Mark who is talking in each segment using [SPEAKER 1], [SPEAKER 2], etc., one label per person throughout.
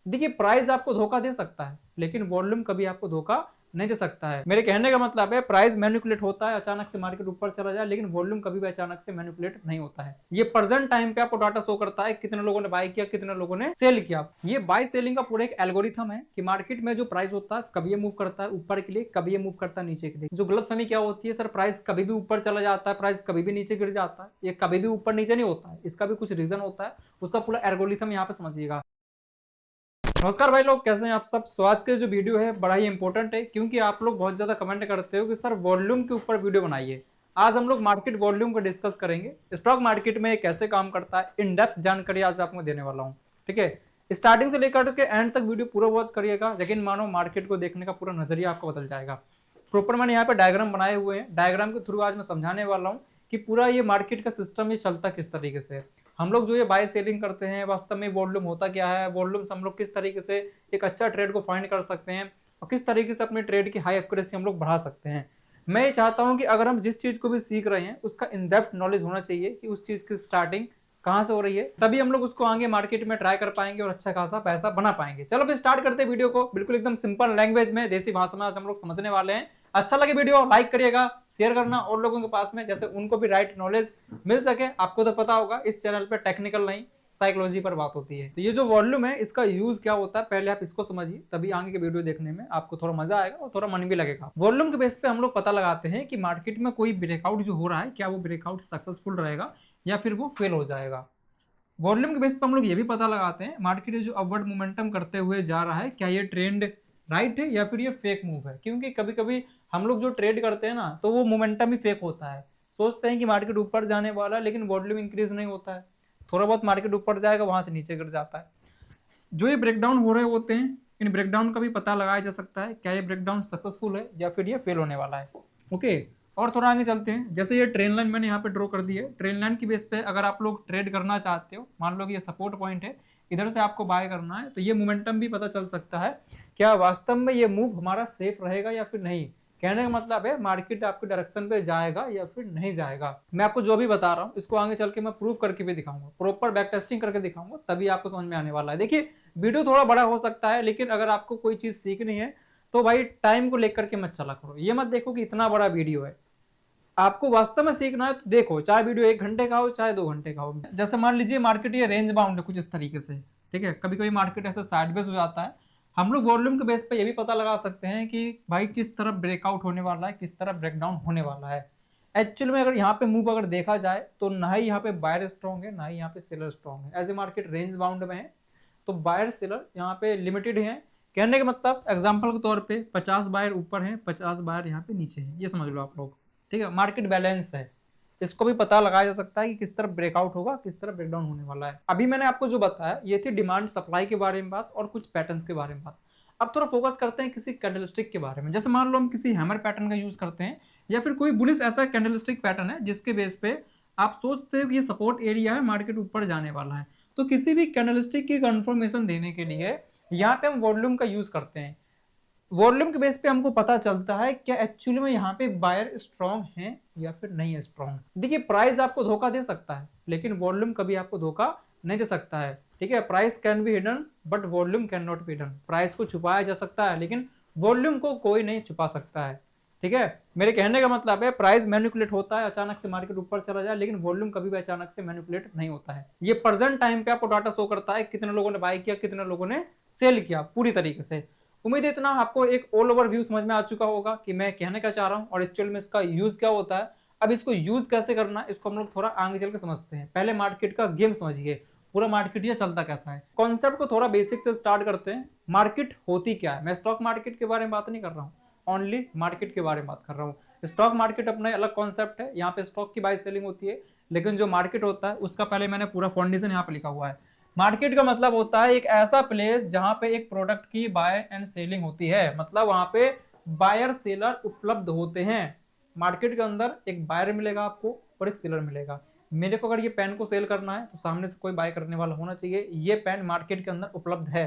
[SPEAKER 1] देखिए प्राइस आपको धोखा दे सकता है लेकिन वॉल्यूम कभी आपको धोखा नहीं दे सकता है। मेरे कहने का मतलब है प्राइस मैनिपुलेट होता है, अचानक से मार्केट ऊपर चला जाए, लेकिन वॉल्यूम कभी भी अचानक से मैनिपुलेट नहीं होता है। ये प्रेजेंट टाइम पे आपको डाटा शो करता है कितने लोगों ने बाय किया, कितने लोगों ने सेल किया। ये बाय सेलिंग का पूरा एक एल्गोरिथम है कि मार्केट में जो प्राइस होता है कभी ये मूव करता है ऊपर के लिए, कभी ये मूव करता है नीचे के लिए। जो गलतफहमी क्या होती है, सर प्राइस कभी भी ऊपर चला जाता है, प्राइस कभी भी नीचे गिर जाता है। ये कभी भी ऊपर नीचे नहीं होता है, इसका भी कुछ रीजन होता है, उसका पूरा एल्गोरिथम यहाँ पे समझिएगा। नमस्कार भाई लोग, कैसे हैं आप सब। सो आज के जो वीडियो है बड़ा ही इंपॉर्टेंट है क्योंकि आप लोग बहुत ज्यादा कमेंट करते हो कि सर वॉल्यूम के ऊपर वीडियो बनाइए। आज हम लोग मार्केट वॉल्यूम को डिस्कस करेंगे, स्टॉक मार्केट में कैसे काम करता है, इन डेप्थ जानकारी आज आपको देने वाला हूँ। ठीक है, स्टार्टिंग से लेकर के एंड तक वीडियो पूरा वॉच करिएगा, यकीन मानो मार्केट को देखने का पूरा नजरिया आपको बदल जाएगा। प्रॉपर मैंने यहाँ पे डायग्राम बनाए हुए हैं, डायग्राम के थ्रू आज मैं समझाने वाला हूँ कि पूरा ये मार्केट का सिस्टम ये चलता किस तरीके से। हम लोग जो ये बाय सेलिंग करते हैं वास्तव में वॉल्यूम होता क्या है, वॉल्यूम से हम लोग किस तरीके से एक अच्छा ट्रेड को फाइंड कर सकते हैं और किस तरीके से अपने ट्रेड की हाई एक्यूरेसी हम लोग बढ़ा सकते हैं। मैं ये चाहता हूं कि अगर हम जिस चीज को भी सीख रहे हैं उसका इन डेप्थ नॉलेज होना चाहिए कि उस चीज की स्टार्टिंग कहां से हो रही है, तभी हम लोग उसको आगे मार्केट में ट्राई कर पाएंगे और अच्छा खासा पैसा बना पाएंगे। चलो फिर स्टार्ट करते हैं वीडियो को, बिल्कुल एकदम सिंपल लैंग्वेज में, देसी भाषा में आज हम लोग समझने वाले हैं। अच्छा लगे वीडियो लाइक करिएगा, शेयर करना और लोगों के पास में, जैसे उनको भी राइट नॉलेज मिल सके। आपको तो पता होगा इस चैनल पे टेक्निकल नहीं साइकोलॉजी पर बात होती है। तो ये जो वॉल्यूम है इसका यूज क्या होता है पहले आप इसको समझिए, तभी आगे के वीडियो देखने में आपको थोड़ा मजा आएगा और थोड़ा मन भी लगेगा। वॉल्यूम के बेस पे हम लोग पता लगाते हैं कि मार्केट में कोई ब्रेकआउट जो हो रहा है क्या वो ब्रेकआउट सक्सेसफुल रहेगा या फिर वो फेल हो जाएगा। वॉल्यूम के बेस पे हम लोग ये भी पता लगाते हैं मार्केट जो अपवर्ड मोमेंटम करते हुए जा रहा है क्या ये ट्रेंड राइट है या फिर ये फेक मूव है। क्योंकि कभी कभी हम लोग जो ट्रेड करते हैं ना तो वो मोमेंटम ही फेक होता है। सोचते हैं कि मार्केट ऊपर जाने वाला है लेकिन वॉल्यूम इंक्रीज नहीं होता है, थोड़ा बहुत मार्केट ऊपर जाएगा वहां से नीचे गिर जाता है। जो ये ब्रेकडाउन हो रहे होते हैं इन ब्रेकडाउन का भी पता लगाया जा सकता है क्या ये ब्रेकडाउन सक्सेसफुल है या फिर ये फेल होने वाला है। ओके, और थोड़ा आगे चलते हैं। जैसे ये ट्रेन लाइन मैंने यहाँ पे ड्रॉ कर दी है, ट्रेन लाइन की बेस पे अगर आप लोग ट्रेड करना चाहते हो, मान लो कि ये सपोर्ट पॉइंट है, इधर से आपको बाय करना है, तो ये मोमेंटम भी पता चल सकता है क्या वास्तव में ये मूव हमारा सेफ रहेगा या फिर नहीं। कहने का मतलब है मार्केट आपके डायरेक्शन पे जाएगा या फिर नहीं जाएगा। मैं आपको जो भी बता रहा हूँ इसको आगे चल के मैं प्रूव करके भी दिखाऊंगा, प्रॉपर बैक टेस्टिंग करके दिखाऊंगा, तभी आपको समझ में आने वाला है। देखिए वीडियो थोड़ा बड़ा हो सकता है लेकिन अगर आपको कोई चीज सीखनी है तो भाई टाइम को लेकर के मत चला करो। ये मत देखो कि इतना बड़ा वीडियो है, आपको वास्तव में सीखना है तो देखो, चाहे वीडियो 1 घंटे का हो चाहे 2 घंटे का हो। जैसे मान लीजिए मार्केट ये रेंज बाउंड है कुछ इस तरीके से, ठीक है, कभी कभी मार्केट ऐसे साइडवेज हो जाता है। हम लोग वॉल्यूम के बेस पे ये भी पता लगा सकते हैं कि भाई किस तरफ ब्रेकआउट होने वाला है, किस तरफ ब्रेकडाउन होने वाला है। एक्चुअल में अगर यहाँ पे मूव अगर देखा जाए तो ना ही यहाँ पे बायर स्ट्रॉन्ग है ना ही यहाँ पे सेलर स्ट्रॉन्ग है। As a market range bound में है तो बायर सेलर यहाँ पे लिमिटेड है। कहने का मतलब एग्जांपल के तौर पे 50 बायर ऊपर है, 50 बायर यहाँ पे नीचे है, ये समझ लो आप लोग। ठीक है, मार्केट बैलेंस है, इसको भी पता लगाया जा सकता है कि किस तरफ ब्रेकआउट होगा, किस तरफ ब्रेकडाउन होने वाला है। अभी मैंने आपको जो बताया ये थी डिमांड सप्लाई के बारे में बात और कुछ पैटर्न्स के बारे में बात। अब थोड़ा फोकस करते हैं किसी कैंडलस्टिक के बारे में। जैसे मान लो हम किसी हैमर पैटर्न का यूज करते हैं या फिर कोई बुलिश ऐसा कैंडलस्टिक पैटर्न है जिसके बेस पे आप सोचते हो कि ये सपोर्ट एरिया है, मार्केट ऊपर जाने वाला है। तो किसी भी कैंडलस्टिक की कंफर्मेशन देने के लिए यहाँ पे हम वॉल्यूम का यूज करते हैं। वॉल्यूम के बेस पे हमको पता चलता है क्या एक्चुअली में यहाँ पे बायर स्ट्रांग है या फिर नहीं है स्ट्रांग। देखिए प्राइस आपको धोखा दे सकता है लेकिन वॉल्यूम कभी आपको धोखा नहीं दे सकता है। ठीक है, price can be hidden but volume can not be hidden. Price को छुपाया जा सकता है लेकिन वॉल्यूम को कोई नहीं छुपा सकता है। ठीक है, मेरे कहने का मतलब है प्राइस मैनिपुलेट होता है, अचानक से मार्केट ऊपर चला जाए, लेकिन वॉल्यूम कभी भी अचानक से मैनिपुलेट नहीं होता है। ये प्रेजेंट टाइम पे आपको डाटा शो करता है कितने लोगों ने बाय किया, कितने लोगों ने सेल किया पूरी तरीके से। उम्मीद है इतना आपको एक ऑल ओवर व्यू समझ में आ चुका होगा कि मैं कहने का चाह रहा हूं और एक्चुअल में इसका यूज क्या होता है। अब इसको यूज कैसे करना है इसको हम लोग थोड़ा आगे चल के समझते हैं। पहले मार्केट का गेम समझिए, पूरा मार्केट ये चलता कैसा है। कॉन्सेप्ट को थोड़ा बेसिक से स्टार्ट करते हैं। मार्केट होती क्या है, मैं स्टॉक मार्केट के बारे में बात नहीं कर रहा हूँ, ओनली मार्केट के बारे में बात कर रहा हूँ। स्टॉक मार्केट अपना अलग कॉन्सेप्ट है, यहाँ पे स्टॉक की बाय सेलिंग होती है, लेकिन जो मार्केट होता है उसका पहले मैंने पूरा फाउंडेशन यहाँ पे लिखा हुआ है। मार्केट का मतलब होता है एक ऐसा प्लेस जहां पे एक प्रोडक्ट की बाय एंड सेलिंग होती है, मतलब वहां पे बायर सेलर उपलब्ध होते हैं। मार्केट के अंदर एक बायर मिलेगा आपको और एक सेलर मिलेगा। मेरे को अगर ये पेन को सेल करना है तो सामने से कोई बाय करने वाला होना चाहिए। ये पेन मार्केट के अंदर उपलब्ध है।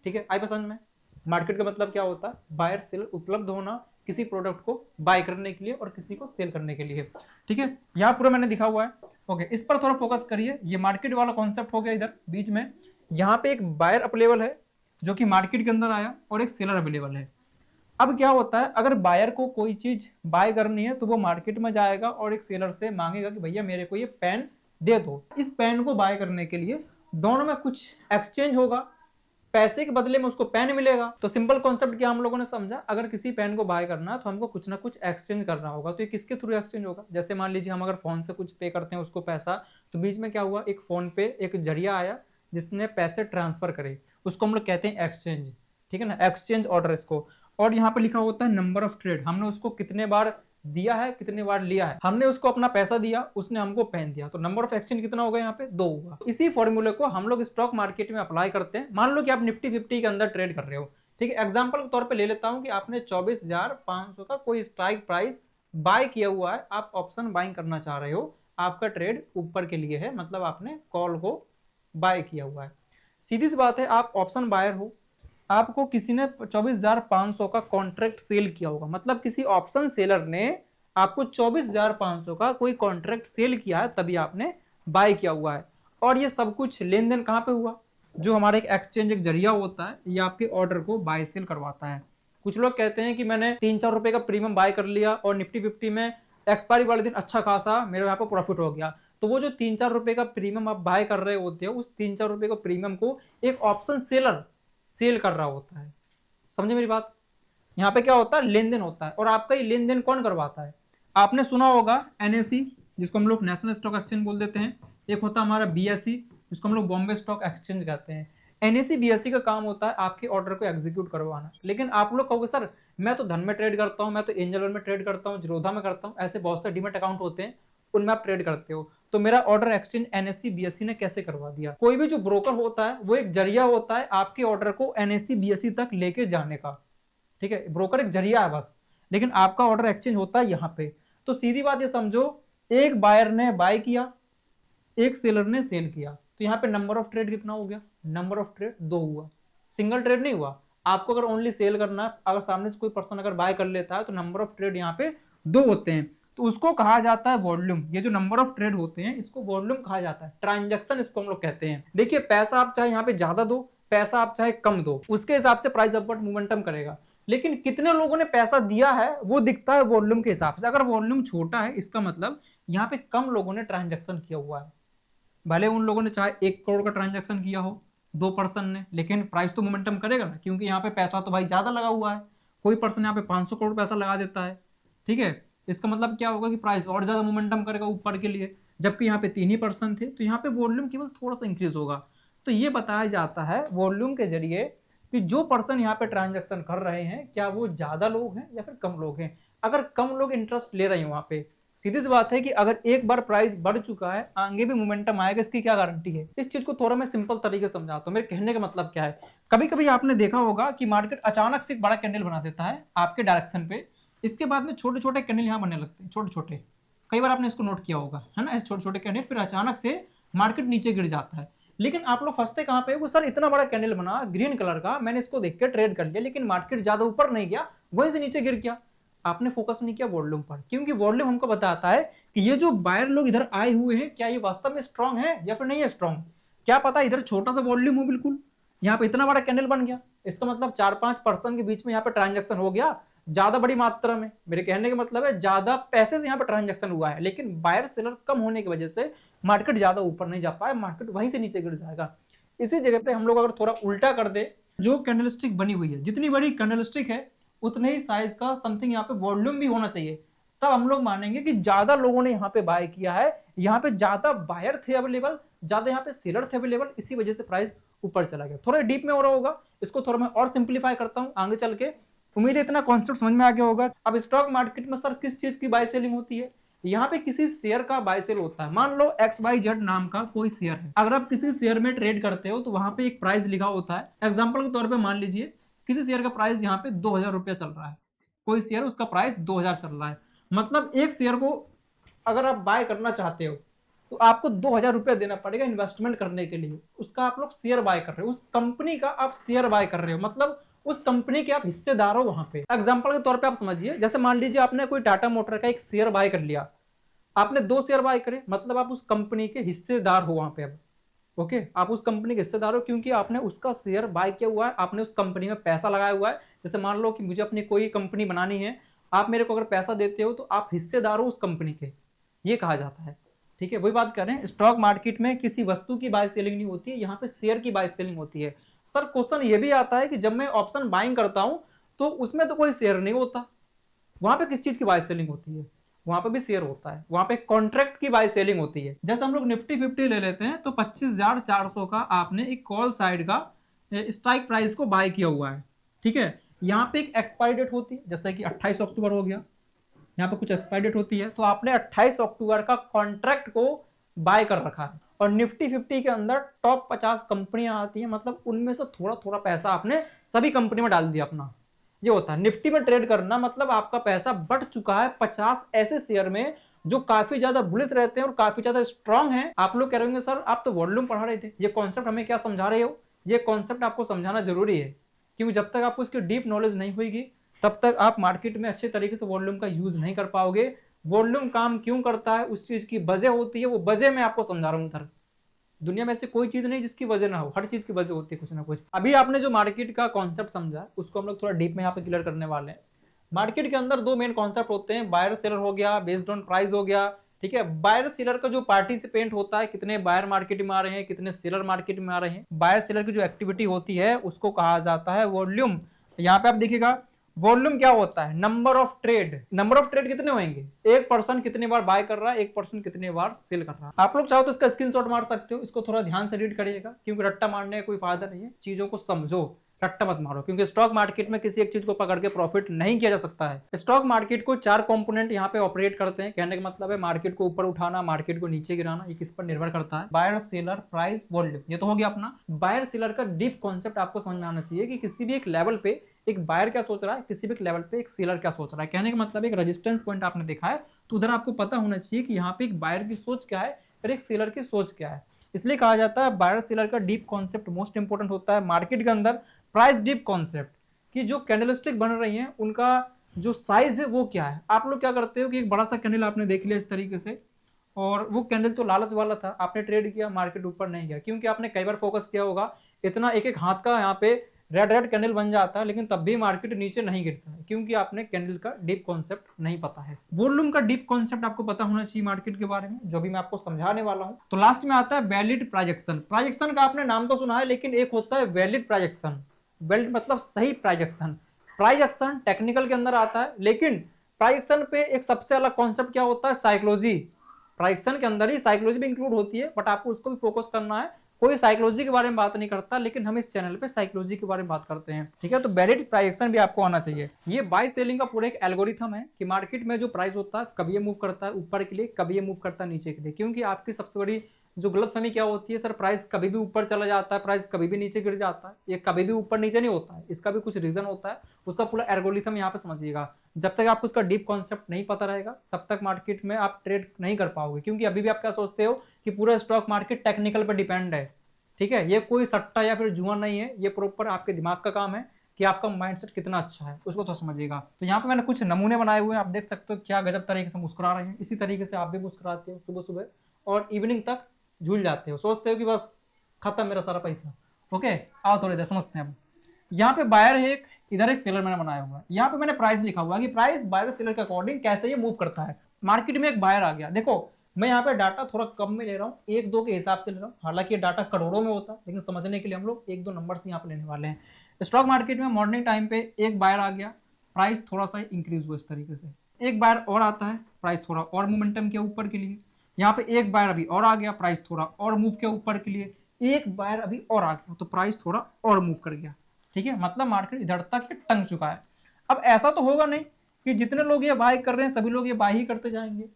[SPEAKER 1] ठीक है, आई पसंद में। मार्केट का मतलब क्या होता है, बायर सेलर उपलब्ध होना किसी प्रोडक्ट को बाय करने के लिए और किसी को सेल करने के लिए। ठीक है, यहाँ पूरा मैंने दिखा हुआ है। ओके, इस पर थोड़ा फोकस करिए। ये मार्केट वाला कॉन्सेप्ट हो गया इधर बीच में। यहाँ पे एक बायर अवेलेबल है, जो कि मार्केट के अंदर आया और एक सेलर अवेलेबल है। अब क्या होता है, अगर बायर को कोई चीज बाय करनी है तो वो मार्केट में जाएगा और एक सेलर से मांगेगा कि भैया मेरे को ये पेन दे दो। इस पेन को बाय करने के लिए दोनों में कुछ एक्सचेंज होगा, पैसे के बदले में उसको पेन मिलेगा। तो सिंपल कॉन्सेप्ट क्या हम लोगों ने समझा, अगर किसी पेन को बाय करना है तो हमको कुछ ना कुछ एक्सचेंज करना होगा। तो ये किसके थ्रू एक्सचेंज होगा, जैसे मान लीजिए हम अगर फोन से कुछ पे करते हैं उसको पैसा, तो बीच में क्या हुआ, एक फोन पे एक जरिया आया जिसने पैसे ट्रांसफर करे, उसको हम लोग कहते हैं एक्सचेंज। ठीक है ना, एक्सचेंज ऑर्डर इसको। और यहाँ पे लिखा होता है नंबर ऑफ ट्रेड, हमने उसको कितने बार दिया है, कितने बार लिया है। हमने उसको अपना पैसा दिया, उसने हमको पेन दिया, तो नंबर ऑफ एक्सचेंज कितना होगा, यहाँ पे 2 होगा। इसी फॉर्मूले को हम लोग स्टॉक मार्केट में अप्लाई करते हैं। मान लो कि आप निफ्टी 50 के अंदर ट्रेड कर रहे हो, ठीक है। एग्जांपल के तौर पे ले लेता हूं कि आपने 24,500 का कोई स्ट्राइक प्राइस बाय किया हुआ है, आप ऑप्शन बाइंग करना चाह रहे हो, आपका ट्रेड ऊपर के लिए है, मतलब आपने कॉल को बाय किया हुआ है। सीधी सी बात है, आप ऑप्शन बायर हो, आपको किसी ने 24,500 का कॉन्ट्रैक्ट सेल किया होगा, मतलब किसी ऑप्शन सेलर ने आपको 24,500 का कोई कॉन्ट्रैक्ट सेल किया है, तभी आपने बाय किया हुआ है। और ये सब कुछ लेन देन कहाँ पे हुआ, जो हमारा एक एक्सचेंज एक जरिया होता है, ये आपके ऑर्डर को बाय सेल करवाता है। कुछ लोग कहते हैं कि मैंने 3-4 रुपए का प्रीमियम बाय कर लिया और निफ्टी 50 में एक्सपायरी वाले दिन अच्छा खासा मेरे यहाँ पे प्रॉफिट हो गया, तो वो जो 3-4 रुपए का प्रीमियम आप बाय कर रहे होते हो, उस 3-4 रुपए का प्रीमियम को एक ऑप्शन सेलर सेल कर रहा होता है। समझे मेरी बात, यहाँ पे क्या होता है, लेन देन होता है। और आपका ये लेन देन कौन करवाता है, आपने सुना होगा एनएसई, जिसको हम लोग नेशनल स्टॉक एक्सचेंज बोल देते हैं, एक होता है हमारा बीएसई, जिसको हम लोग बॉम्बे स्टॉक एक्सचेंज कहते हैं। एनएसई बीएसई का काम होता है आपके ऑर्डर को एग्जीक्यूट करवाना। लेकिन आप लोग कहोगे सर मैं तो धन में ट्रेड करता हूँ, मैं तो एंजल वन में ट्रेड करता हूँ, जीरोधा में करता हूँ, ऐसे बहुत से डीमेट अकाउंट होते हैं उनमें आप ट्रेड करते हो, तो मेरा ऑर्डर एक्सचेंज एनएससी बीएसई ने कैसे करवा दिया। कोई भी जो ब्रोकर होता है वो एक जरिया होता है आपके ऑर्डर को एनएससी बीएसई तक लेके जाने का, ठीक है। ब्रोकर एक जरिया है बस, लेकिन आपका ऑर्डर एक्सचेंज होता है यहाँ पे। तो सीधी बात ये समझो, एक बायर ने बाय किया, एक सेलर ने सेल किया, तो यहाँ पे नंबर ऑफ ट्रेड कितना हो गया, नंबर ऑफ ट्रेड 2 हुआ, सिंगल ट्रेड नहीं हुआ। आपको अगर ओनली सेल करना है, अगर सामने से कोई पर्सन अगर बाय कर लेता है तो नंबर ऑफ ट्रेड यहाँ पे 2 होते हैं, तो उसको कहा जाता है वॉल्यूम। ये जो नंबर ऑफ ट्रेड होते हैं इसको वॉल्यूम कहा जाता है, ट्रांजैक्शन इसको हम लोग कहते हैं। देखिए पैसा आप चाहे यहाँ पे ज्यादा दो, पैसा आप चाहे कम दो, उसके हिसाब से प्राइस अपवर्ड मोमेंटम करेगा। लेकिन कितने लोगों ने पैसा दिया है वो दिखता है वॉल्यूम के हिसाब से। अगर वॉल्यूम छोटा है इसका मतलब यहाँ पे कम लोगों ने ट्रांजैक्शन किया हुआ है, भले उन लोगों ने चाहे 1 करोड़ का ट्रांजैक्शन किया हो 2 पर्सन ने, लेकिन प्राइस तो मोमेंटम करेगा ना, क्योंकि यहाँ पे पैसा तो भाई ज्यादा लगा हुआ है। कोई पर्सन यहाँ पे 500 करोड़ पैसा लगा देता है, ठीक है, इसका मतलब क्या होगा कि प्राइस और ज्यादा मोमेंटम करेगा ऊपर के लिए, जबकि यहाँ पे 3 ही पर्सन थे, तो यहाँ पे वॉल्यूम केवल थोड़ा सा इंक्रीज होगा। तो ये बताया जाता है वॉल्यूम के जरिए कि जो पर्सन यहाँ पे ट्रांजेक्शन कर रहे हैं क्या वो ज्यादा लोग हैं या फिर कम लोग हैं। अगर कम लोग इंटरेस्ट ले रहे हैं वहां पे, सीधी सी बात है कि अगर एक बार प्राइस बढ़ चुका है आगे भी मोमेंटम आएगा, इसकी क्या गारंटी है। इस चीज को थोड़ा मैं सिंपल तरीके से समझाता हूँ, मेरे कहने का मतलब क्या है। कभी कभी आपने देखा होगा कि मार्केट अचानक से एक बड़ा कैंडल बना देता है आपके डायरेक्शन पे, इसके बाद में छोटे छोटे कैंडल यहाँ बनने लगते हैं, छोटे छोटे, कई बार आपने इसको नोट किया होगा, है ना, ऐसे छोटे छोटे कैंडल, फिर अचानक से मार्केट नीचे गिर जाता है। लेकिन आप लोग फंसते कहां पे, वो सर इतना बड़ा कैंडल बना ग्रीन कलर का, मैंने इसको देख के ट्रेड कर लिया, लेकिन मार्केट ज्यादा ऊपर नहीं गया, वहीं से नीचे गिर गया। आपने फोकस नहीं किया वॉल्यूम पर, क्योंकि वॉल्यूम हमको बताता है कि ये जो बायर लोग इधर आए हुए हैं क्या ये वास्तव में स्ट्रांग है या फिर नहीं है स्ट्रांग। क्या पता इधर छोटा सा वॉल्यूम हो, बिल्कुल यहाँ पे इतना बड़ा कैंडल बन गया, इसका मतलब 4-5 पर्सन के बीच में यहाँ पे ट्रांजेक्शन हो गया ज्यादा बड़ी मात्रा में। मेरे कहने का मतलब है ज्यादा पैसे से यहाँ पे ट्रांजेक्शन हुआ है, लेकिन बायर सेलर कम होने की वजह से मार्केट ज्यादा ऊपर नहीं जा पाया, मार्केट वहीं से नीचे गिर जाएगा। इसी जगह पे हम लोग अगर थोड़ा उल्टा कर दे, जो कैंडलस्टिक बनी हुई है, जितनी बड़ी कैंडलस्टिक है उतने ही साइज का समथिंग यहाँ पे वॉल्यूम भी होना चाहिए, तब हम लोग मानेंगे कि ज्यादा लोगों ने यहाँ पे बाय किया है, यहाँ पे ज्यादा बायर थे अवेलेबल, ज्यादा यहाँ पे सेलर थे अवेलेबल, इसी वजह से प्राइस ऊपर चला गया। थोड़ा डीप में हो रहा होगा, इसको थोड़ा मैं और सिंप्लीफाई करता हूँ आगे चल के। उम्मीद है इतना कॉन्सेप्ट समझ में आ गया होगा। अब स्टॉक मार्केट में सर किस चीज की बाय सेलिंग होती है, यहाँ पे किसी शेयर का बाय सेल होता है। मान लो XYZ नाम का कोई शेयर है, अगर आप किसी शेयर में ट्रेड करते हो तो वहां पे एक प्राइस लिखा होता है। एग्जांपल के तौर पे मान लीजिए किसी शेयर का प्राइस यहाँ पे 2000 रुपया चल रहा है, कोई शेयर उसका प्राइस 2000 चल रहा है, मतलब एक शेयर को अगर आप बाय करना चाहते हो तो आपको 2000 रुपया देना पड़ेगा इन्वेस्टमेंट करने के लिए। उसका आप लोग शेयर बाय कर रहे हो, उस कंपनी का आप शेयर बाय कर रहे हो, मतलब उस कंपनी के आप हिस्सेदार हो वहां पे। एग्जांपल के तौर पे आप समझिए, जैसे मान लीजिए आपने कोई टाटा मोटर का एक शेयर बाय कर लिया, आपने 2 शेयर बाय करे, मतलब आप उस कंपनी के हिस्सेदार हो वहां पे अब, ओके, आप उस कंपनी के हिस्सेदार हो क्योंकि आपने उसका शेयर बाय किया हुआ है, आपने उस कंपनी में पैसा लगाया हुआ है। जैसे मान लो कि मुझे अपनी कोई कंपनी बनानी है, आप मेरे को अगर पैसा देते हो तो आप हिस्सेदार हो उस कंपनी के, ये कहा जाता है। ठीक है, वही बात कर रहे हैं, स्टॉक मार्केट में किसी वस्तु की बाय सेलिंग नहीं होती है, यहाँ पे शेयर की बाय सेलिंग होती है। सर क्वेश्चन ये भी आता है कि जब मैं ऑप्शन बाइंग करता हूं तो उसमें तो कोई शेयर नहीं होता, वहां पे किस चीज की बाय सेलिंग होती है? वहां पे भी शेयर होता है, वहां पे कॉन्ट्रैक्ट की बाय सेलिंग होती है। जैसे हम लोग निफ्टी 50 ले लेते हैं तो 25,400 का आपने एक कॉल साइड का स्ट्राइक प्राइस को बाय किया हुआ है। ठीक है, यहाँ पे एक एक्सपायरी डेट होती है, जैसे कि 28 अक्टूबर हो गया, यहाँ पे कुछ एक्सपायरी डेट होती है, तो आपने 28 अक्टूबर का कॉन्ट्रैक्ट को बाय कर रखा है। और निफ्टी 50 के अंदर टॉप 50 कंपनियां आती हैं, मतलब उनमें से थोड़ा थोड़ा पैसा आपने सभी कंपनी में डाल दिया अपना, ये होता है। निफ्टी में ट्रेड करना मतलब आपका पैसा बढ़ चुका है 50 ऐसे शेयर में जो काफी ज्यादा बुलिश रहते हैं और काफी ज्यादा स्ट्रांग हैं। आप लोग कह रहे होंगे सर आप तो वॉल्यूम पढ़ा रहे थे, ये कॉन्सेप्ट हमें क्या समझा रहे हो? ये कॉन्सेप्ट आपको समझाना जरूरी है, क्योंकि जब तक आपको इसकी डीप नॉलेज नहीं होगी तब तक आप मार्केट में अच्छे तरीके से वॉल्यूम का यूज नहीं कर पाओगे। वॉल्यूम काम क्यों करता है, उस चीज की वजह होती है, वो वजह मैं आपको समझा रहा हूं सर। दुनिया में ऐसी कोई चीज नहीं जिसकी वजह ना हो, हर चीज की वजह होती है कुछ ना कुछ। अभी आपने जो मार्केट का कॉन्सेप्ट समझा उसको हम लोग थोड़ा डीप में यहाँ पे क्लियर करने वाले हैं। मार्केट के अंदर दो मेन कॉन्सेप्ट होते हैं, बायर सेलर हो गया, बेस्ड ऑन प्राइस हो गया। ठीक है, बायर सेलर का जो पार्टिसिपेंट होता है, कितने बायर मार्केट में आ रहे हैं, कितने सेलर मार्केट में आ रहे हैं, बायर सेलर की जो एक्टिविटी होती है उसको कहा जाता है वॉल्यूम। यहाँ पे आप देखिएगा वॉल्यूम क्या होता है, number of trade. Number of trade कितने होंगे, एक पर्सन कितने बार बाय कर रहा है, एक पर्सन कितने बार सेल कर रहा है। आप लोग चाहो तो इसका स्क्रीनशॉट मार सकते हो, इसको थोड़ा ध्यान से रीड करिएगा, क्योंकि रट्टा मारने का कोई फायदा नहीं है, चीजों को समझो, रट्टा मत मारो, क्योंकि स्टॉक मार्केट में किसी एक चीज को पकड़ के प्रॉफिट नहीं किया जा सकता है। स्टॉक मार्केट को चार कंपोनेंट यहाँ पे ऑपरेट करते हैं, कहने का मतलब है मार्केट को ऊपर उठाना, मार्केट को नीचे गिराना, ये किस पर निर्भर करता है, बायर सेलर प्राइस वॉल्यूम। ये तो हो गया अपना बायर सेलर का डीप कॉन्सेप्ट, आपको समझ में आना चाहिए कि किसी भी एक लेवल पे एक बायर क्या सोच रहा है, किसी भी एक लेवल पे एक सेलर क्या सोच रहा है। कहने का मतलब एक रेजिस्टेंस पॉइंट आपने देखा है तो उधर आपको पता होना चाहिए कि यहाँ पे एक बायर की सोच क्या है और एक सेलर की सोच क्या है। इसलिए कहा जाता है बायर सेलर का डीप कॉन्सेप्ट मोस्ट इंपोर्टेंट होता है मार्केट के अंदर। प्राइस डीप कॉन्सेप्ट कि जो कैंडलस्टिक बन रही है उनका जो साइज है वो क्या है। आप लोग क्या करते हो कि एक बड़ा सा कैंडल आपने देख लिया इस तरीके से, और वो कैंडल तो लालच वाला था, आपने ट्रेड किया, मार्केट ऊपर नहीं गया, क्योंकि आपने कई बार फोकस किया होगा, इतना एक एक हाथ का यहाँ पे रेड रेड कैंडल बन जाता है, लेकिन तब भी मार्केट नीचे नहीं गिरता है, क्योंकि आपने कैंडल का डीप कॉन्सेप्ट नहीं पता है। वॉल्यूम का डीप कॉन्सेप्ट आपको पता होना चाहिए मार्केट के बारे में, जो भी मैं आपको समझाने वाला हूं। तो लास्ट में आता है वैलिड प्रोजेक्शन। प्रोजेक्शन का आपने नाम तो सुना है, लेकिन एक होता है वैलिड प्रोजेक्शन। वैलिड मतलब सही प्रोजेक्शन। प्रोजेक्शन टेक्निकल के अंदर आता है, लेकिन प्रोजेक्शन पे एक सबसे अलग कॉन्सेप्ट क्या होता है, साइकोलॉजी। प्रोजेक्शन के अंदर ही साइकोलॉजी भी इंक्लूड होती है, बट आपको उसको भी फोकस करना है। कोई साइकोलॉजी के बारे में बात नहीं करता, लेकिन हम इस चैनल पे साइकोलॉजी के बारे में बात करते हैं। ठीक है, तो वैलिड प्राइजेक्शन भी आपको आना चाहिए। ये बाय सेलिंग का पूरा एक एल्गोरिथम है कि मार्केट में जो प्राइस होता है कभी ये मूव करता है ऊपर के लिए, कभी ये मूव करता है नीचे के लिए। क्योंकि आपकी सबसे बड़ी जो गलतफहमी क्या होती है, सर प्राइस कभी भी ऊपर चला जाता है, प्राइस कभी भी नीचे गिर जाता है। ये कभी भी ऊपर नीचे नहीं होता है, इसका भी कुछ रीजन होता है, उसका पूरा एल्गोरिथम यहाँ पे समझिएगा। जब तक आपको उसका डीप कॉन्सेप्ट नहीं पता रहेगा तब तक मार्केट में आप ट्रेड नहीं कर पाओगे, क्योंकि अभी भी आप क्या सोचते हो कि पूरा स्टॉक मार्केट टेक्निकल पर डिपेंड है। ठीक है, ये कोई सट्टा या फिर जुआ नहीं है, ये प्रॉपर आपके दिमाग का काम है कि आपका माइंडसेट कितना अच्छा है, उसको तो समझिएगा। तो यहाँ पे मैंने कुछ नमूने बनाए हुए हैं, आप देख सकते हो क्या गजब तरीके से मुस्कुरा रहे हैं। इसी तरीके से आप भी मुस्कुराते हो सुबह सुबह और इवनिंग तक झूल जाते हो, सोचते हो कि बस खत्म मेरा सारा पैसा। ओके, आओ थोड़ी देर समझते हैं अब। यहाँ पे बायर है एक, इधर एक सेलर मैंने बनाया हुआ है। यहाँ पे मैंने प्राइस लिखा हुआ है कि प्राइस बायर सेलर के अकॉर्डिंग कैसे ये मूव करता है। मार्केट में एक बायर आ गया, देखो मैं यहाँ पे डाटा थोड़ा कम में ले रहा हूँ, एक दो के हिसाब से ले रहा हूँ, हालांकि ये डाटा करोड़ों में होता है, लेकिन समझने के लिए हम लोग एक दो नंबर से यहाँ पे लेने वाले हैं। स्टॉक मार्केट में मॉर्निंग टाइम पे एक बायर आ गया, प्राइस थोड़ा सा इंक्रीज हुआ इस तरीके से। एक बायर और आता है, प्राइस थोड़ा और मोमेंटम के ऊपर के लिए। यहाँ पे एक बायर अभी और आ गया, प्राइस थोड़ा और मूव के ऊपर के लिए। एक बायर अभी और आ गया तो प्राइस थोड़ा और मूव कर गया। ठीक है, मतलब मार्केट इधर तक ही टंग चुका है। अब ऐसा तो होगा नहीं कि जितने लोग ये बाय कर रहे हैं सभी लोग ये बाय ही करते जाएंगे।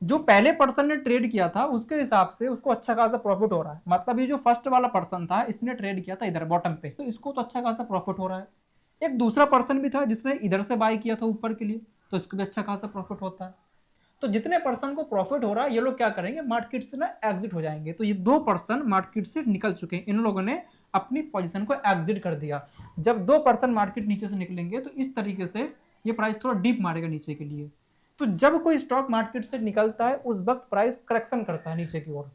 [SPEAKER 1] जो पहले पर्सन ने ट्रेड किया था उसके हिसाब से उसको अच्छा खासा प्रॉफिट हो रहा है, मतलब ये जो फर्स्ट वाला पर्सन था इसने ट्रेड किया था इधर बॉटम पे, तो इसको तो अच्छा खासा प्रॉफिट हो रहा है। एक दूसरा पर्सन भी था जिसने इधर से बाय किया था ऊपर के लिए, तो इसको भी अच्छा खासा प्रॉफिट होता है। तो जितने पर्सन को प्रॉफिट हो रहा है ये लोग क्या करेंगे, मार्केट से ना एग्जिट हो जाएंगे। तो ये दो पर्सन मार्केट से निकल चुके हैं, इन लोगों ने अपनी पोजीशन को एग्जिट कर दिया। जब दो पर्सन मार्केट नीचे से निकलेंगे तो इस तरीके से ये प्राइस थोड़ा डीप मारेगा नीचे के लिए। तो जब कोई स्टॉक मार्केट से निकलता है उस वक्त प्राइस करेक्शन करता है नीचे की ओर।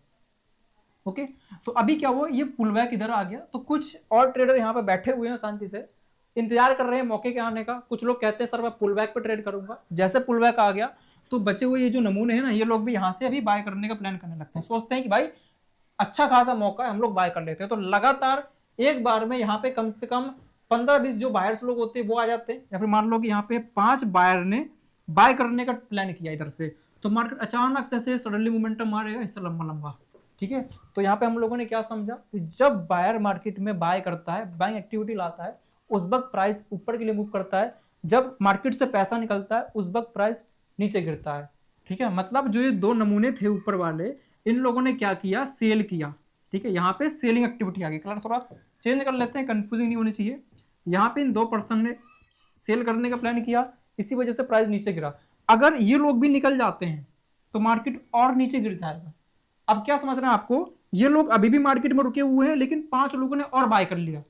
[SPEAKER 1] ओके, तो अभी क्या हुआ, ये पुल बैक इधर आ गया, तो कुछ और ट्रेडर यहाँ पे बैठे हुए हैं शांति से, इंतजार कर रहे हैं मौके के आने का। कुछ लोग कहते हैं सर मैं पुल बैक पे ट्रेड करूंगा। जैसे पुल बैक आ गया तो बचे हुए ये जो नमूने हैं ना, ये लोग भी यहाँ से अभी बाय करने का प्लान करने लगते हैं। सोचते हैं कि भाई अच्छा खासा मौका है, हम लोग बाय कर लेते हैं। तो लगातार एक बार में यहाँ पे कम से कम 15-20 जो बायर्स लोग होते हैं वो आ जाते हैं, या फिर मान लो कि यहाँ पे 5 बायर ने बाय करने का प्लान किया इधर से, तो मार्केट अचानक से सडनली मोमेंटम मारेगा इससे लंबा लंबा। ठीक है, तो यहाँ पे हम लोगों ने क्या समझा कि जब बायर मार्केट में बाय करता है, बाइंग एक्टिविटी लाता है, उस वक्त प्राइस ऊपर के लिए मूव करता है। जब मार्केट से पैसा निकलता है उस वक्त प्राइस नीचे गिरता है। ठीक है, मतलब जो ये दो नमूने थे ऊपर वाले, इन लोगों ने क्या किया, सेल किया। ठीक है, यहाँ पे सेलिंग एक्टिविटी आ गई। कलर थोड़ा चेंज कर लेते हैं, कंफ्यूजिंग नहीं होनी चाहिए। यहाँ पे इन 2 पर्सन ने सेल करने का प्लान किया, इसी वजह से प्राइस नीचे गिरा। अगर ये लोग भी निकल जाते हैं तो मार्केट और नीचे गिर जाएगा। अब क्या समझना है आपको, ये लोग अभी भी मार्केट में रुके हुए हैं, लेकिन 5 लोगों ने और बाय कर लिया,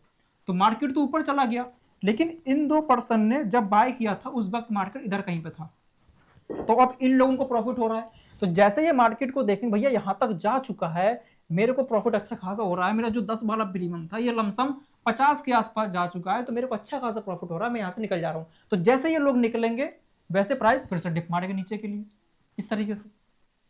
[SPEAKER 1] तो मार्केट तो ऊपर चला गया, लेकिन इन 2 पर्सन ने जब बाय किया था उस वक्त मार्केट इधर कहीं पे था, तो अब इन लोगों को प्रॉफिट हो रहा है। तो जैसे ये मार्केट को देखें भैया यहां तक जा चुका है, मेरे को प्रॉफिट अच्छा खासा हो रहा है, मेरा जो 10 वाला प्रीमियम था ये लमसम 50 के आसपास जा चुका है, तो मेरे को अच्छा खासा प्रॉफिट हो रहा है, मैं यहां से निकल जा रहा हूं। तो जैसे ये लोग निकलेंगे वैसे प्राइस फिर से डिप मारेगा नीचे के लिए, इस तरीके से।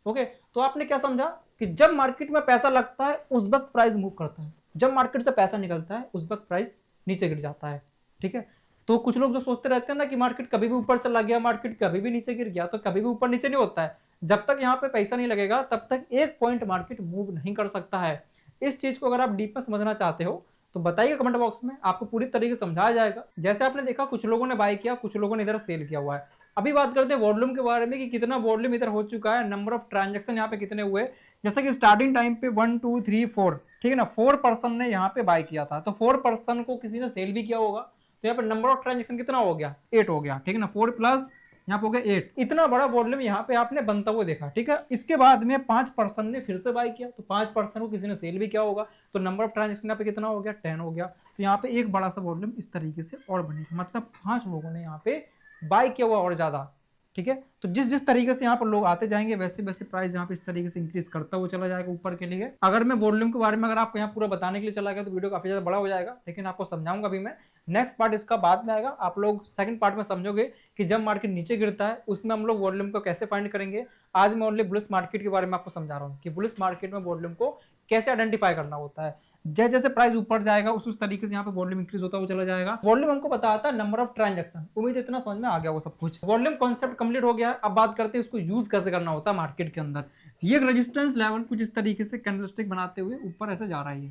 [SPEAKER 1] ओके, तो आपने क्या समझा कि जब मार्केट में पैसा लगता है उस वक्त प्राइस मूव करता है, जब मार्केट से पैसा निकलता है उस वक्त प्राइस नीचे गिर जाता है। ठीक है, तो कुछ लोग जो सोचते रहते हैं ना कि मार्केट कभी भी ऊपर चला गया, मार्केट कभी भी नीचे गिर गया, तो कभी भी ऊपर नीचे नहीं होता है। जब तक यहाँ पे पैसा नहीं लगेगा तब तक एक पॉइंट मार्केट मूव नहीं कर सकता है। इस चीज को अगर आप डीप में समझना चाहते हो तो बताइए कमेंट बॉक्स में, आपको पूरी तरीके से समझाया जाएगा। जैसे आपने देखा कुछ लोगों ने बाय किया, कुछ लोगों ने इधर सेल किया हुआ है। अभी बात करते हैं वॉल्यूम के बारे में कि कितना वॉल्यूम इधर हो चुका है, नंबर ऑफ ट्रांजेक्शन यहाँ पे कितने हुए। जैसे कि स्टार्टिंग टाइम पे 1 2 3 4, ठीक है ना, 4 पर्सन ने यहाँ पे बाय किया था, तो 4 पर्सन को किसी ने सेल भी किया होगा, तो यहाँ पे नंबर ऑफ ट्रांजेक्शन कितना हो गया, 8 हो गया। ठीक है ना, 4 प्लस यहाँ पे हो गया 8, इतना बड़ा वॉल्यूम यहाँ पे आपने बनता हुआ देखा। ठीक है, इसके बाद में 5 पर्सन ने फिर से बाय किया, तो 5 पर्सन को किसी ने सेल भी किया होगा, तो नंबर ऑफ ट्रांजेक्शन यहाँ पे कितना हो गया, 10 हो गया। तो यहाँ पे एक बड़ा सा वॉल्यूम इस तरीके से और बनेगा, मतलब 5 लोगों ने यहाँ पे बाय किया हुआ और ज्यादा। ठीक है, तो जिस जिस तरीके से यहाँ पर लोग आते जाएंगे वैसे वैसे प्राइस यहाँ पे इस तरीके से इंक्रीज करता हुआ चला जाएगा ऊपर के लिए। अगर मैं वॉल्यूम के बारे में अगर आपको यहाँ पूरा बताने के लिए चला गया तो वीडियो काफी ज्यादा बड़ा हो जाएगा, लेकिन आपको समझाऊंगा अभी मैं। नेक्स्ट पार्ट इसका बाद में आएगा, आप लोग सेकंड पार्ट में समझोगे कि जब मार्केट नीचे गिरता है उसमें हम लोग वॉल्यूम को कैसे फाइंड करेंगे। आज मैं ओनली बुलिश मार्केट के बारे में आपको समझा रहा हूँ कि बुलिश मार्केट में वॉल्यूम को कैसे आइडेंटिफाई करना होता है। जैसे जैसे प्राइस ऊपर जाएगा उस तरीके से यहाँ पे वॉल्यूम इंक्रीज होता हुआ चला जाएगा। वॉल्यूम हमको बताता है नंबर ऑफ ट्रांजैक्शन। उम्मीद इतना समझ में आ गया वो सब कुछ। वॉल्यूम कॉन्सेप्ट कंप्लीट हो गया है, अब बात करते हैं इसको यूज कैसे करना होता है मार्केट के अंदर। ये रेजिस्टेंस लेवल कुछ इस तरीके से कैंडलस्टिक बनाते हुए ऊपर ऐसे जा रहा है।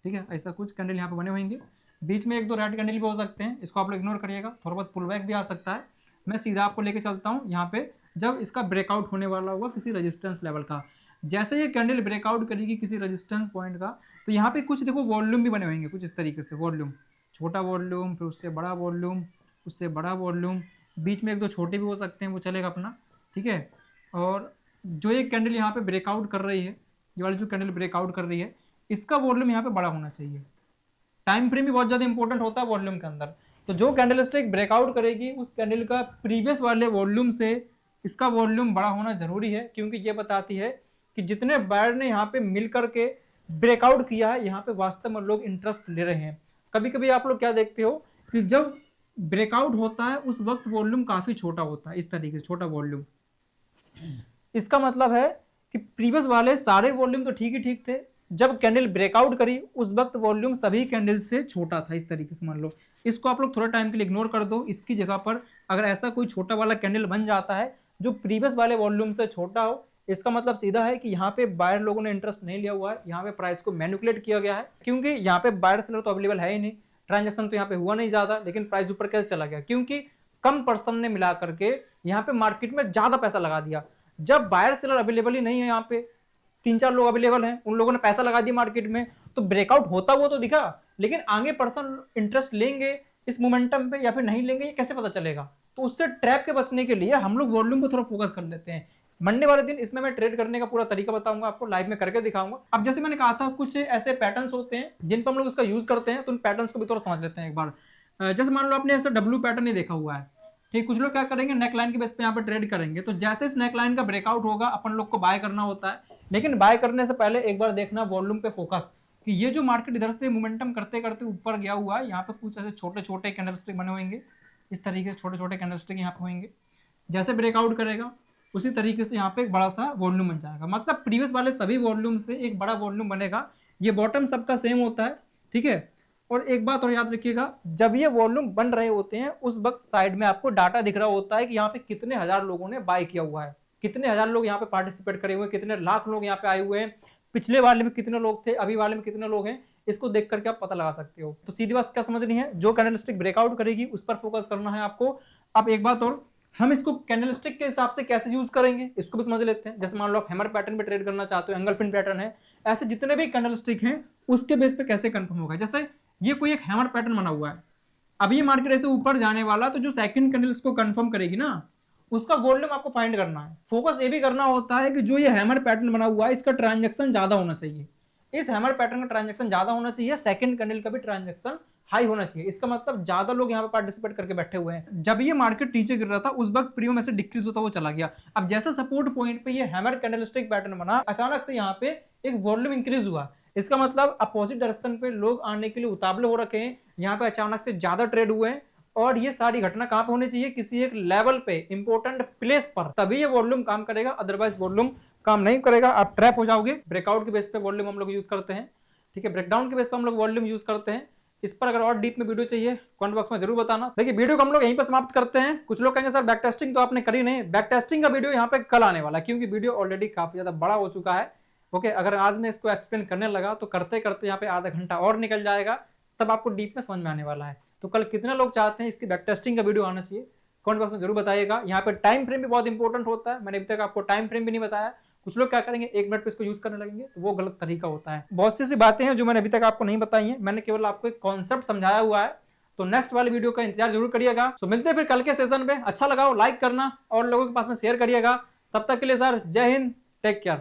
[SPEAKER 1] ठीक है, ऐसा कुछ कैंडल यहाँ पे बने होंगे, बीच में 1-2 रेड कैंडल भी हो सकते हैं, इसको आप लोग इग्नोर करिएगा। थोड़ा बहुत पुल बैक भी आ सकता है। मैं सीधा आपको लेके चलता हूँ यहाँ पे, जब इसका ब्रेकआउट होने वाला होगा किसी रेजिस्टेंस लेवल का। जैसे ये कैंडल ब्रेकआउट करेगी किसी रेजिस्टेंस पॉइंट का, तो यहाँ पे कुछ देखो वॉल्यूम भी बने होंगे कुछ इस तरीके से। वॉल्यूम, छोटा वॉल्यूम, फिर उससे बड़ा वॉल्यूम, उससे बड़ा वॉल्यूम, बीच में 1-2 छोटे भी हो सकते हैं, वो चलेगा अपना। ठीक है, और जो ये कैंडल यहाँ पे ब्रेकआउट कर रही है, ये वाली जो कैंडल ब्रेकआउट कर रही है, इसका वॉल्यूम यहाँ पे बड़ा होना चाहिए। टाइम फ्रेम भी बहुत ज्यादा इंपॉर्टेंट होता है वॉल्यूम के अंदर। तो जो कैंडल स्टिक ब्रेकआउट करेगी उस कैंडल का प्रीवियस वाले वॉल्यूम से इसका वॉल्यूम बड़ा होना जरूरी है, क्योंकि ये बताती है कि जितने बायर ने यहाँ पे मिल करके ब्रेकआउट किया है, यहाँ पे वास्तव में लोग इंटरेस्ट ले रहे हैं। कभी कभी आप लोग क्या देखते हो कि जब ब्रेकआउट होता है उस वक्त वॉल्यूम काफी छोटा होता है, इस तरीके से छोटा वॉल्यूम। इसका मतलब है कि प्रीवियस वाले सारे वॉल्यूम तो ठीक ही ठीक थे, जब कैंडल ब्रेकआउट करी उस वक्त वॉल्यूम सभी कैंडल से छोटा था, इस तरीके से मान लो। इसको आप लोग थोड़ा टाइम के लिए इग्नोर कर दो। इसकी जगह पर अगर ऐसा कोई छोटा वाला कैंडल बन जाता है जो प्रीवियस वाले वॉल्यूम से छोटा हो, इसका मतलब सीधा है कि यहाँ पे बायर लोगों ने इंटरेस्ट नहीं लिया हुआ है, यहाँ पे प्राइस को मैनिपुलेट किया गया है, क्योंकि यहाँ पे बायर सेलर तो अवेलेबल है ही नहीं, ट्रांजेक्शन तो यहाँ पे हुआ नहीं ज्यादा, लेकिन प्राइस ऊपर कैसे चला गया, क्योंकि कम पर्सन ने मिला करके यहाँ पे मार्केट में ज्यादा पैसा लगा दिया। जब बायर सेलर अवेलेबल ही नहीं है, यहाँ पे 3-4 लोग अवेलेबल हैं, उन लोगों ने पैसा लगा दिया मार्केट में, तो ब्रेकआउट होता हुआ तो दिखा, लेकिन आगे पर्सन इंटरेस्ट लेंगे इस मोमेंटम पे या फिर नहीं लेंगे, ये कैसे पता चलेगा। तो उससे ट्रैप के बचने के लिए हम लोग वॉल्यूम पे थोड़ा फोकस कर लेते हैं। मंडे वाले दिन इसमें मैं ट्रेड करने का पूरा तरीका बताऊंगा आपको, लाइव में करके दिखाऊंगा। अब जैसे मैंने कहा था कुछ ऐसे पैटर्न्स होते हैं जिन पर हम लोग इसका यूज करते हैं, तो उन पैटर्न्स को भी थोड़ा समझ लेते हैं एक बार। जैसे मान लो आपने ऐसा डब्ल्यू पैटर्न नहीं देखा हुआ है, ठीक, कुछ लोग क्या करेंगे नेकलाइन के बेस पे यहाँ पे ट्रेड करेंगे, तो जैसे इस नेकलाइन का ब्रेकआउट होगा अपन लोग को बाय करना होता है। लेकिन बाय करने से पहले एक बार देखना वॉल्यूम पे फोकस, कि ये जो मार्केट इधर से मोमेंटम करते करते ऊपर गया हुआ है, यहाँ पे कुछ ऐसे छोटे छोटे कैंडलस्टिक बने होंगे, इस तरीके से छोटे छोटे कैंडलस्टिक यहाँ पे होंगे। जैसे ब्रेकआउट करेगा उसी तरीके से यहाँ पे एक बड़ा सा वॉल्यूम बन जाएगा, मतलब प्रीवियस वाले सभी वॉल्यूम से एक बड़ा वॉल्यूम बनेगा। ये बॉटम सबका सेम होता है, ठीक है। और एक बात और याद रखिएगा, जब ये वॉल्यूम बन रहे होते हैं उस वक्त साइड में आपको डाटा दिख रहा होता है कि यहाँ पे कितने हजार लोगों ने बाय किया हुआ है, कितने हजार लोग यहाँ पे पार्टिसिपेट करे हुए हैं, कितने लाख लोग यहाँ पे आए हुए हैं, पिछले वाले में कितने लोग थे, अभी वाले में कितने लोग हैं, इसको देख करके आप पता लगा सकते हो। तो सीधी बात क्या समझनी है, जो कैंडलस्टिक ब्रेकआउट करेगी उस पर फोकस करना है आपको। अब एक बात और, हम इसको कैंडलस्टिक के हिसाब से कैसे यूज करेंगे इसको भी समझ लेते हैं। जैसे मान लो आप हैमर पैटर्न पे ट्रेड करना चाहते हो, एंगलफिन पैटर्न है, ऐसे जितने भी कैंडलस्टिक हैं उसके बेस पे कैसे कंफर्म होगा। जैसे ये कोई एक हैमर पैटर्न बना हुआ है, अब ये मार्केट ऐसे ऊपर जाने वाला, तो जो सेकंड कैंडल इसको कंफर्म करेगी ना, उसका वॉल्यूम आपको फाइंड करना है। फोकस ये भी करना होता है कि जो ये हैमर पैटर्न बना हुआ है इसका ट्रांजैक्शन ज्यादा होना चाहिए, इस हैमर पैटर्न का ट्रांजैक्शन ज्यादा होना चाहिए, सेकंड कैंडल का भी ट्रांजैक्शन हाई होना चाहिए। इसका मतलब ज्यादा लोग यहाँ पे पार्टिसिपेट करके बैठे हुए हैं। जब ये मार्केट नीचे गिर रहा था उस वक्त प्रीमियम ऐसे डिक्रीज होता हुआ चला गया। अब जैसा सपोर्ट पॉइंट पे ये हैमर कैंडलस्टिक पैटर्न बना, अचानक से यहाँ पे एक वॉल्यूम इंक्रीज हुआ, इसका मतलब अपोजिट डायरेक्शन पे लोग आने के लिए उतावले हो रखे हैं, यहाँ पे अचानक से ज्यादा ट्रेड हुए हैं। और ये सारी घटना कहां पे होनी चाहिए, किसी एक लेवल पे, इंपॉर्टेंट प्लेस पर, तभी ये वॉल्यूम काम करेगा, अदरवाइज वॉल्यूम काम नहीं करेगा, आप ट्रैप हो जाओगे। ब्रेकआउट के बेस पे वॉल्यूम हम लोग यूज करते हैं, ठीक है, ब्रेकडाउन के बेस पे हम लोग वॉल्यूम यूज करते हैं। इस पर अगर और डीप में वीडियो चाहिए कमेंट बॉक्स में जरूर बताना। देखिए वीडियो को हम लोग यहीं पर समाप्त करते हैं। कुछ लोग कहेंगे सर बैक टेस्टिंग तो आपने करी नहीं, बैक टेस्टिंग का वीडियो यहाँ पे कल आने वाला है, क्योंकि वीडियो ऑलरेडी काफी ज्यादा बड़ा हो चुका है। ओके, अगर आज मैं इसको एक्सप्लेन करने लगा तो करते करते यहाँ पे आधा घंटा और निकल जाएगा, तब आपको डीप में समझ में आने वाला है। तो कल कितने लोग चाहते हैं इसकी बैक टेस्टिंग का वीडियो आना चाहिए, कमेंट बॉक्स में जरूर बताइएगा। यहाँ पे टाइम फ्रेम भी बहुत इंपॉर्टेंट होता है, मैंने अभी तक आपको टाइम फ्रेम भी नहीं बताया। कुछ लोग क्या करेंगे, 1 मिनट पे इसको यूज करने लगेंगे, तो वो गलत तरीका होता है। बहुत सी बातें हैं जो मैंने अभी तक आपको नहीं बताई है, मैंने केवल आपको एक कॉन्सेप्ट समझाया हुआ है। तो नेक्स्ट वाली वीडियो का इंतजार जरूर करिएगा। तो मिलते हैं फिर कल के सेशन पे। अच्छा लगा हो लाइक करना और लोगों के पास में शेयर करिएगा। तब तक के लिए सर जय हिंद, टेक केयर।